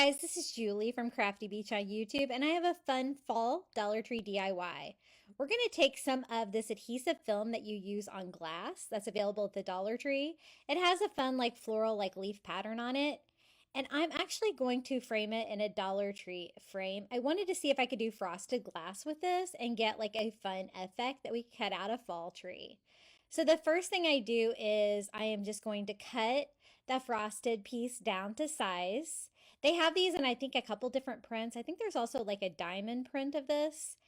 Guys, this is Julie from Crafty Beach on YouTube, and I have a fun fall Dollar Tree DIY. We're going to take some of this adhesive film that you use on glass that's available at the Dollar Tree. It has a fun floral leaf pattern on it. And I'm actually going to frame it in a Dollar Tree frame. I wanted to see if I could do frosted glass with this and get a fun effect that we could cut out a fall tree. So the first thing I do is I am just going to cut the frosted piece down to size. They have these in I think a couple different prints. I think there's also a diamond print of this.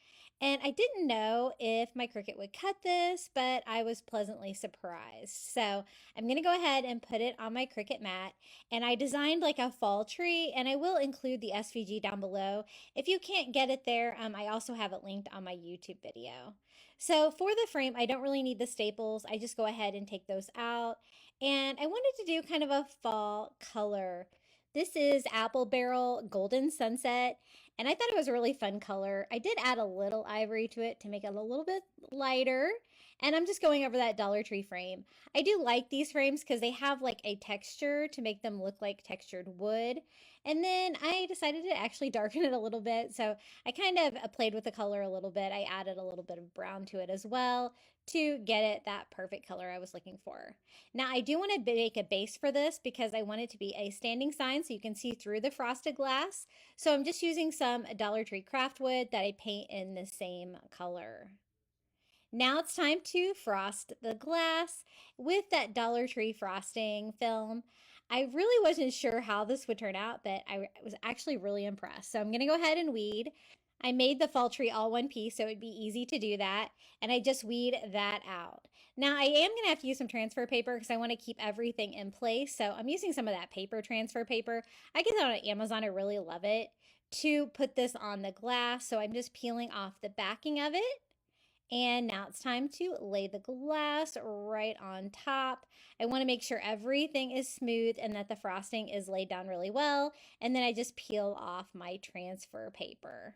And I didn't know if my Cricut would cut this, but I was pleasantly surprised. So I'm going to go ahead and put it on my Cricut mat. And I designed a fall tree, and I will include the SVG down below. If you can't get it there, I also have it linked on my YouTube video. So for the frame, I don't really need the staples. I just go ahead and take those out. And I wanted to do kind of a fall color. This is Apple Barrel Golden Sunset, and I thought it was a really fun color. I did add a little ivory to it to make it a little bit lighter, and I'm just going over that Dollar Tree frame. I do like these frames because they have a texture to make them look like textured wood, and then I decided to actually darken it a little bit, so I kind of played with the color a little bit. I added a little bit of brown to it as well to get it that perfect color I was looking for. Now I do want to make a base for this because I want it to be a standing sign so you can see through the frosted glass. So I'm just using some Dollar Tree craft wood that I paint in the same color. Now it's time to frost the glass with that Dollar Tree frosting film. I really wasn't sure how this would turn out, but I was actually really impressed. So I'm going to go ahead and weed. I made the fall tree all one piece, so it'd be easy to do that. And I just weed that out. Now I am going to have to use some transfer paper because I want to keep everything in place. So I'm using some of that paper transfer paper. I get that on Amazon. I really love it to put this on the glass. So I'm just peeling off the backing of it. And now it's time to lay the glass right on top. I want to make sure everything is smooth and that the frosting is laid down really well. And then I just peel off my transfer paper.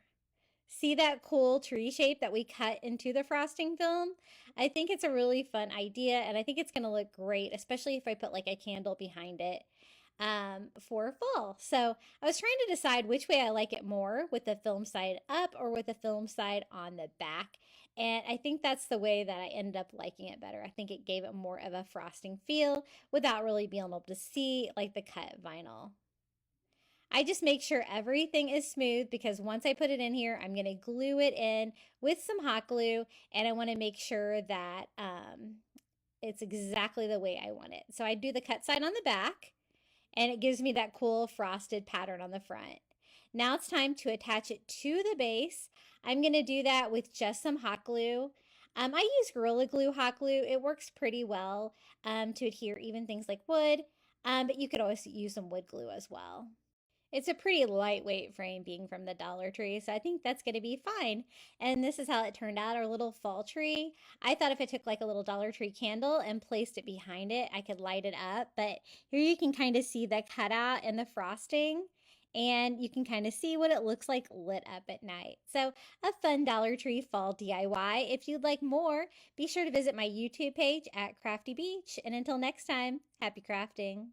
See that cool tree shape that we cut into the frosting film? I think it's a really fun idea, and I think it's going to look great, especially if I put a candle behind it for fall. So I was trying to decide which way I like it more, with the film side up or with the film side on the back. And I think that's the way that I ended up liking it better. I think it gave it more of a frosting feel without really being able to see the cut vinyl. I just make sure everything is smooth because once I put it in here, I'm going to glue it in with some hot glue, and I want to make sure that it's exactly the way I want it. So I do the cut side on the back, and it gives me that cool frosted pattern on the front. Now it's time to attach it to the base. I'm going to do that with just some hot glue. I use Gorilla Glue hot glue. It works pretty well to adhere even things like wood, but you could always use some wood glue as well. It's a pretty lightweight frame being from the Dollar Tree, so I think that's going to be fine. And this is how it turned out, our little fall tree. I thought if I took a little Dollar Tree candle and placed it behind it, I could light it up. But here you can kind of see the cutout and the frosting, and you can kind of see what it looks like lit up at night. So a fun Dollar Tree fall DIY. If you'd like more, be sure to visit my YouTube page at Crafty Beach. And until next time, happy crafting.